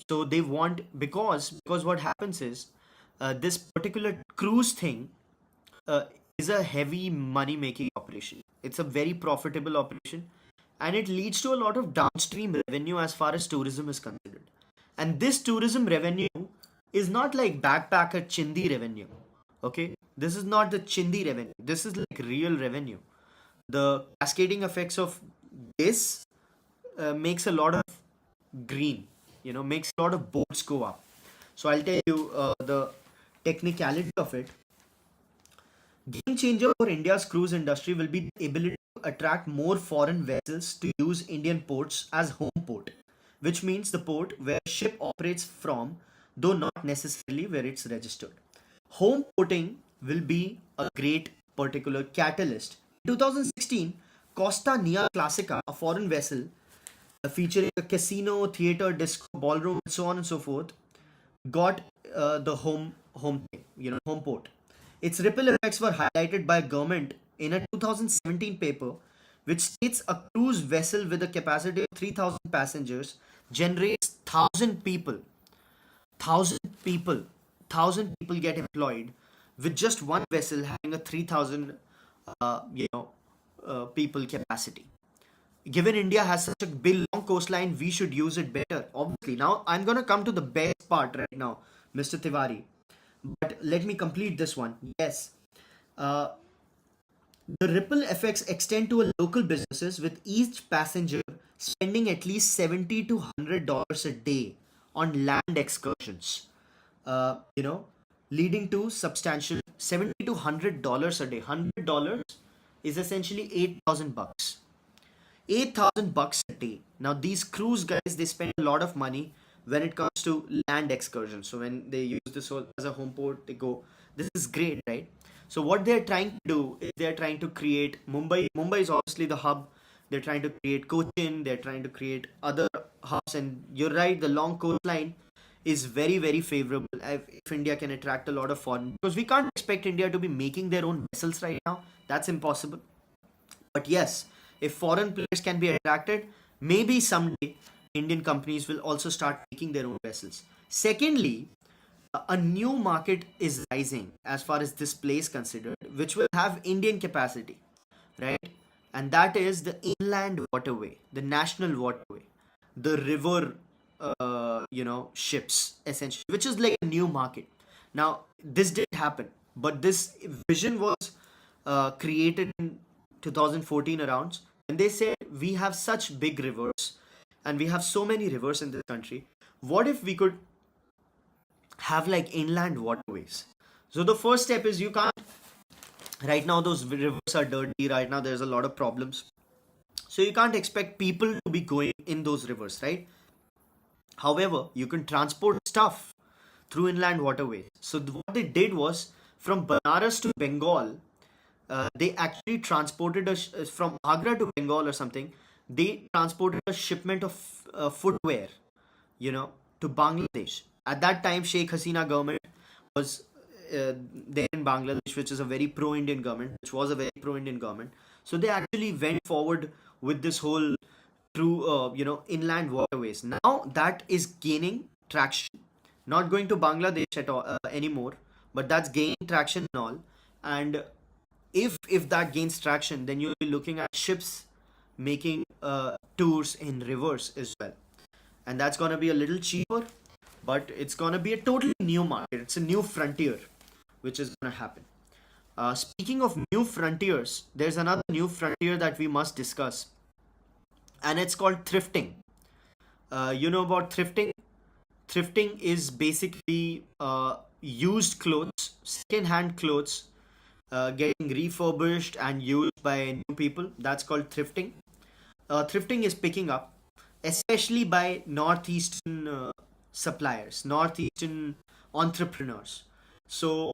Speaker 1: so they want, because what happens is, this particular cruise thing uh, is a heavy money making operation. It's a very profitable operation, and it leads to a lot of downstream revenue as far as tourism is considered. And this tourism revenue is not like backpacker chindi revenue. Okay, this is not the chindi revenue. This is like real revenue. The cascading effects of this makes a lot of green, you know, makes a lot of boats go up. So I'll tell you the technicality of it. Game changer for India's cruise industry will be the ability to attract more foreign vessels to use Indian ports as home port, which means the port where ship operates from, though not necessarily where it's registered. Home porting will be a great particular catalyst. In 2016, Costa Nia Classica, a foreign vessel featuring a casino, theater, disco, ballroom, and so on and so forth, got the home thing, you know, home port. Its ripple effects were highlighted by government in a 2017 paper, which states a cruise vessel with a capacity of 3,000 passengers generates 1,000 people, 1,000 people get employed with just one vessel having a 3,000 people capacity. Given India has such a big long coastline, we should use it better. Obviously, now I'm gonna come to the best part right now, Mr. Tiwari. But let me complete this one. Yes, uh, the ripple effects extend to local businesses, with each passenger spending at least $70 to $100 a day on land excursions. You know, leading to substantial $70 to $100 a day. $100 is essentially 8,000 bucks. 8,000 bucks a day. Now these cruise guys, they spend a lot of money when it comes to land excursions. So when they use this as a home port, they go, this is great, right? So what they're trying to do is they're trying to create Mumbai. Mumbai is obviously the hub. They're trying to create Cochin. They're trying to create other hubs. And you're right, the long coastline is very, very favorable if India can attract a lot of foreign. Because we can't expect India to be making their own vessels right now. That's impossible. But yes, if foreign players can be attracted, maybe someday Indian companies will also start making their own vessels. Secondly, a new market is rising as far as this place considered, which will have Indian capacity, right? And that is the inland waterway, the national waterway, the river, ships essentially, which is like a new market. Now, this didn't happen, but this vision was created in 2014 around, and they said we have such big rivers and we have so many rivers in this country. What if we could have like inland waterways? So the first step is, you can't, right now those rivers are dirty, right now there's a lot of problems, so you can't expect people to be going in those rivers, right? However, you can transport stuff through inland waterways. So what they did was, from Banaras to Bengal, they actually transported from Agra to Bengal or something. They transported a shipment of footwear, you know, to Bangladesh. At that time, Sheikh Hasina government was there in Bangladesh, which is a very pro-Indian government, which was a very pro-Indian government. So they actually went forward with this whole through inland waterways. Now that is gaining traction. Not going to Bangladesh at all anymore, but that's gaining traction and all. And if that gains traction, then you'll be looking at ships making tours in rivers as well, and that's gonna be a little cheaper, but it's gonna be a totally new market. It's a new frontier which is gonna happen. Speaking of new frontiers, there's another new frontier that we must discuss, and it's called thrifting. You know about thrifting? Thrifting is basically used clothes, second-hand clothes, getting refurbished and used by new people. That's called thrifting. Thrifting is picking up, especially by northeastern suppliers, northeastern entrepreneurs. So,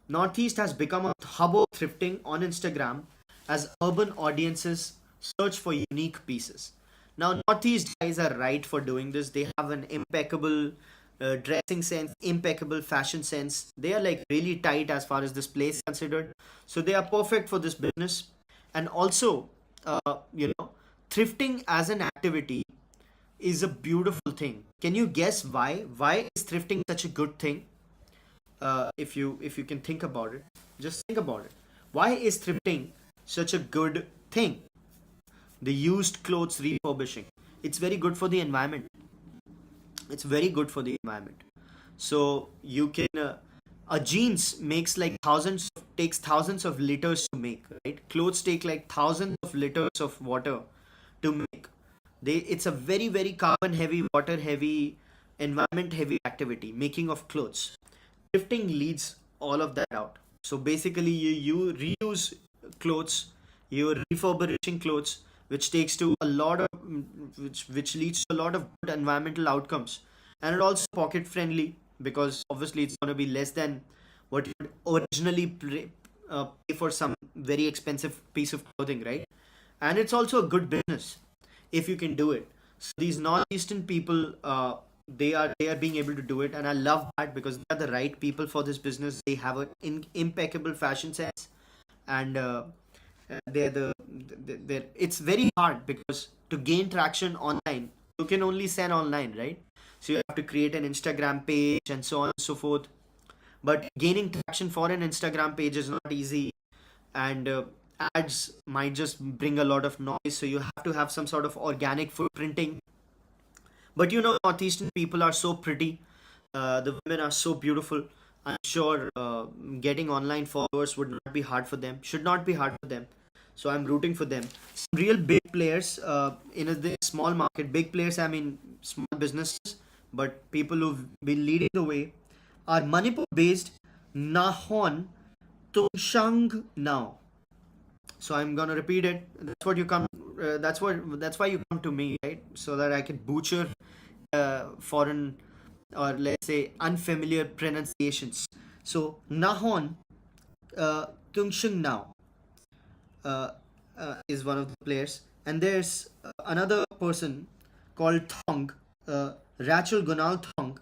Speaker 1: Northeast has become a hub of thrifting on Instagram as urban audiences search for unique pieces. Now, Northeast guys are right for doing this. They have an impeccable dressing sense, impeccable fashion sense. They are like really tight as far as this place is considered. So, they are perfect for this business. And also, thrifting as an activity is a beautiful thing. Can you guess why? Why is thrifting such a good thing? If you can think about it, just think about it. Why is thrifting such a good thing? The used clothes refurbishing. It's very good for the environment. It's very good for the environment. So you can a jeans makes like takes thousands of liters to make, right? Clothes take like thousands of liters of water to make. It's a very very carbon heavy, water heavy, environment heavy activity, making of clothes. Thrifting leads all of that out. So basically, you reuse clothes, you're refurbishing clothes, which takes to a lot of which leads to a lot of good environmental outcomes, and it also pocket friendly because obviously it's going to be less than what you would originally pay for some very expensive piece of clothing, right? And it's also a good business if you can do it. So these northeastern people, they are being able to do it, and I love that because they are the right people for this business. They have an impeccable fashion sense, and they're it's very hard because to gain traction online, you can only sell online, right? So you have to create an Instagram page and so on and so forth. But gaining traction for an Instagram page is not easy, and ads might just bring a lot of noise. So you have to have some sort of organic footprinting. But Northeastern people are so pretty. The women are so beautiful. I'm sure getting online followers would not be hard for them. Should not be hard for them. So I'm rooting for them. Some real big players in this small market. Big players, I mean small businesses, but people who've been leading the way are Manipur-based Nahon Tongshang Now. So I'm gonna repeat it. That's what you come. That's why you come to me, right? So that I can butcher foreign or let's say unfamiliar pronunciations. So Nahon Tungshung Now uh, is one of the players, and there's another person called Thong, Rachel Gunal Thong,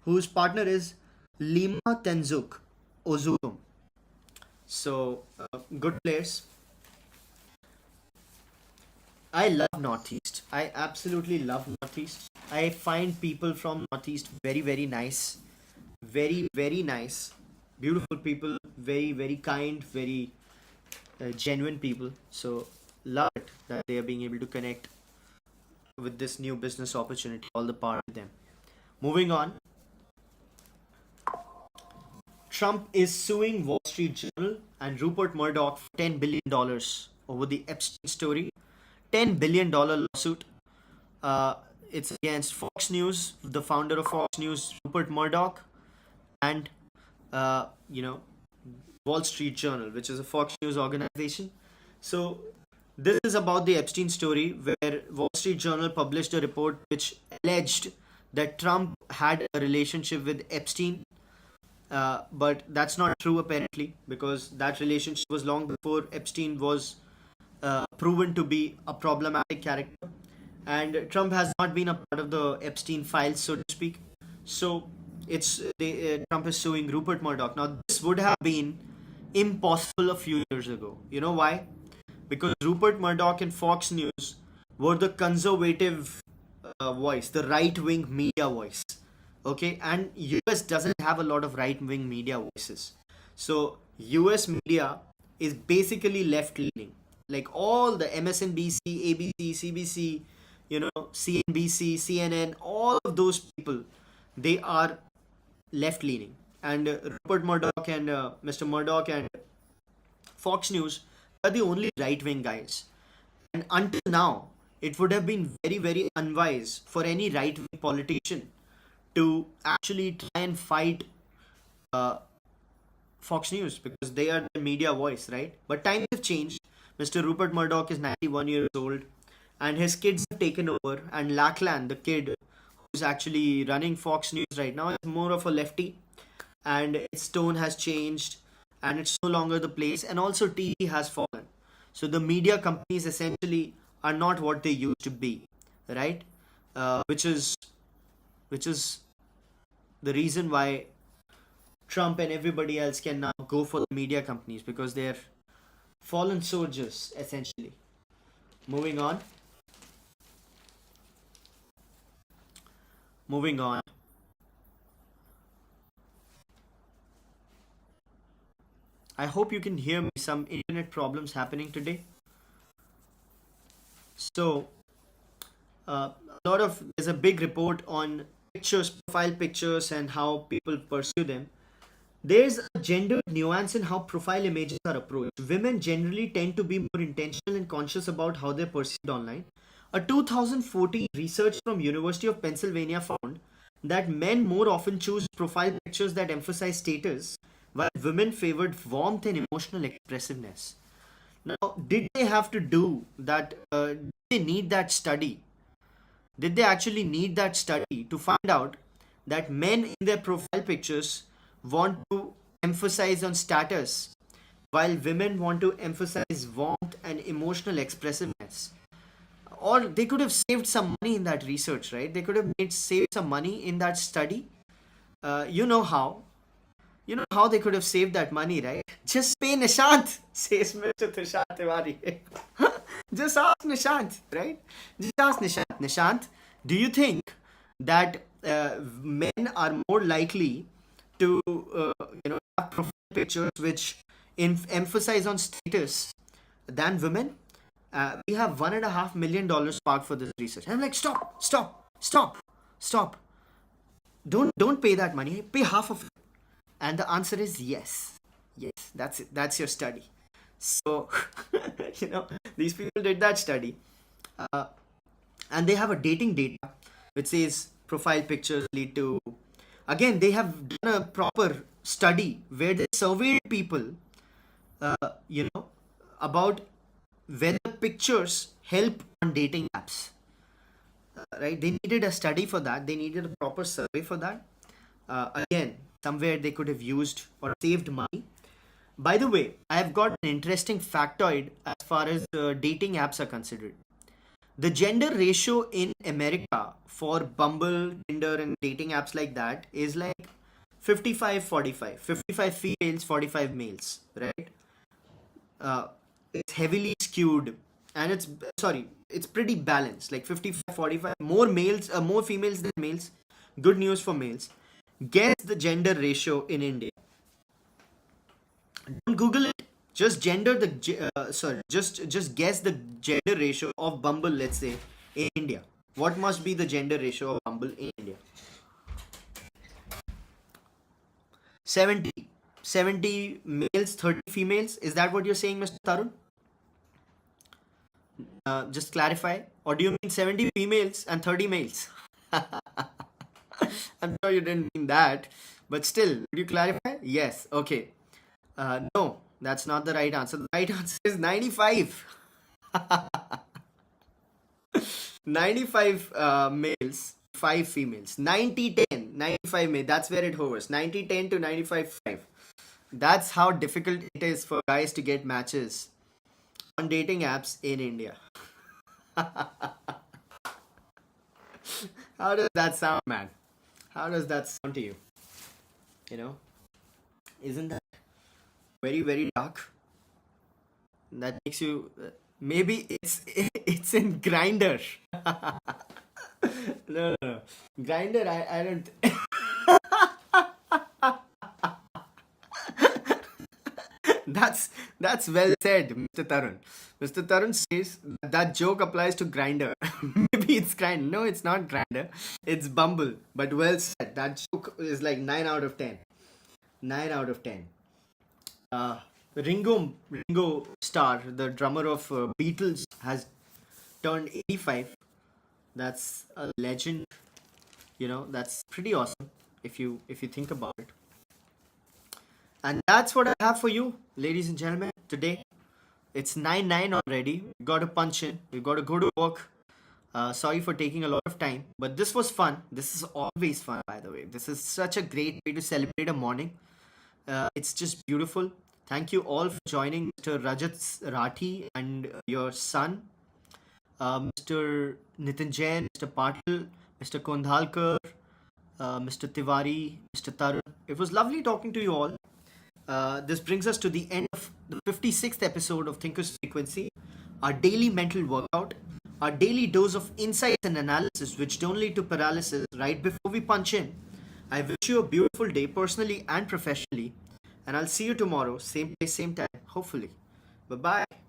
Speaker 1: whose partner is Lima Tenzuk Ozukum. So good players. I love Northeast. I absolutely love Northeast. I find people from Northeast very, very nice. Very, very nice. Beautiful people. Very, very kind. Very genuine people. So, love it that they are being able to connect with this new business opportunity. All the power to them. Moving on. Trump is suing Wall Street Journal and Rupert Murdoch for $10 billion over the Epstein story. $10 billion lawsuit. It's against Fox News, the founder of Fox News, Rupert Murdoch, and uh, you know Wall Street Journal, which is a Fox News organization. So this is about the Epstein story, where Wall Street Journal published a report which alleged that Trump had a relationship with Epstein. But that's not true apparently, because that relationship was long before Epstein was proven to be a problematic character, and Trump has not been a part of the Epstein files, so to speak. So Trump is suing Rupert Murdoch. Now this would have been impossible a few years ago. You know why? Because Rupert Murdoch and Fox News were the conservative voice, the right wing media voice. Okay, and US doesn't have a lot of right wing media voices. So US media is basically left leaning. Like all the MSNBC, ABC, CBC, CNBC, CNN, all of those people, they are left leaning. And Rupert Murdoch and Mr. Murdoch and Fox News are the only right wing guys. And until now, it would have been very, very unwise for any right-wing politician to actually try and fight uh, Fox News, because they are the media voice, right? But times have changed. Mr. Rupert Murdoch is 91 years old, and his kids have taken over. And Lachlan, the kid who's actually running Fox News right now, is more of a lefty, and its tone has changed, and it's no longer the place. And also, TV has fallen. So the media companies essentially are not what they used to be, right? Which is the reason why Trump and everybody else can now go for the media companies, because they're fallen soldiers essentially. Moving on. Moving on. I hope you can hear me. Some internet problems happening today. So, there's a big report on pictures, profile pictures, and how people pursue them. There's a gender nuance in how profile images are approached. Women generally tend to be more intentional and conscious about how they're perceived online. A 2014 research from University of Pennsylvania found that men more often choose profile pictures that emphasize status, while women favored warmth and emotional expressiveness. Now, did they have to do that? Did they need that study? Did they actually need that study to find out that men in their profile pictures want to emphasize on status, while women want to emphasize warmth and emotional expressiveness? Or they could have saved some money in that research, right? They could have saved some money in that study. You know how? You know how they could have saved that money, right? Just pay Nishant, says Mr. Tushar Tiwari. Just ask Nishant, right? Just ask Nishant. Nishant, do you think that men are more likely to, have profile pictures which emphasize on status than women? We have $1.5 million parked for this research. I'm like, stop, stop, stop, stop. Don't pay that money. Pay half of it. And the answer is yes. Yes, that's it. That's your study. So, these people did that study. Uh, and they have a dating data which says profile pictures lead to. Again, they have done a proper study where they surveyed people, uh, you know, about whether pictures help on dating apps. Right? They needed a study for that. They needed a proper survey for that. Again, somewhere they could have used or saved money. By the way, I have got an interesting factoid as far as dating apps are considered. The gender ratio in America for Bumble, Tinder, and dating apps like that is like 55-45. 55 females, 45 males, right? Uh, it's heavily skewed, and it's pretty balanced, like 55-45. More females than males. Good news for males. Guess the gender ratio in India. Don't Google it. Just just guess the gender ratio of Bumble, let's say, in India. What must be the gender ratio of Bumble in India? 70. 70 males, 30 females. Is that what you're saying, Mr. Tarun? Just clarify. Or do you mean 70 females and 30 males? I'm sure you didn't mean that. But still, would you clarify? Yes. Okay. No, that's not the right answer. The right answer is 95. 95 males, 5 females. 90-10. 95 males. That's where it hovers. 90-10 to 95-5. That's how difficult it is for guys to get matches on dating apps in India. How does that sound, man? How does that sound to you? Isn't that very, very dark? That makes you maybe it's in Grinder. No. Grinder, I don't. That's well said, Mr. Tarun. Mr. Tarun says that joke applies to Grinder. Maybe it's Grinder. No, it's not Grinder. It's Bumble. But well said. That joke is like 9 out of 10. 9 out of 10. Ringo Starr, the drummer of Beatles, has turned 85. That's a legend. That's pretty awesome if you think about it. And that's what I have for you, ladies and gentlemen, today. It's 9-9 already. We got to punch in. We got to go to work. Sorry for taking a lot of time, but this was fun. This is always fun, by the way. This is such a great way to celebrate a morning. It's just beautiful. Thank you all for joining, Mr. Rajat Rathi and your son, Mr. Nitin Jain, Mr. Patil, Mr. Kondhalkar, Mr. Tiwari, Mr. Tarun. It was lovely talking to you all. This brings us to the end of the 56th episode of Thinker's Frequency, our daily mental workout, our daily dose of insights and analysis which don't lead to paralysis right before we punch in. I wish you a beautiful day personally and professionally, and I'll see you tomorrow, same place, same time, hopefully. Bye bye.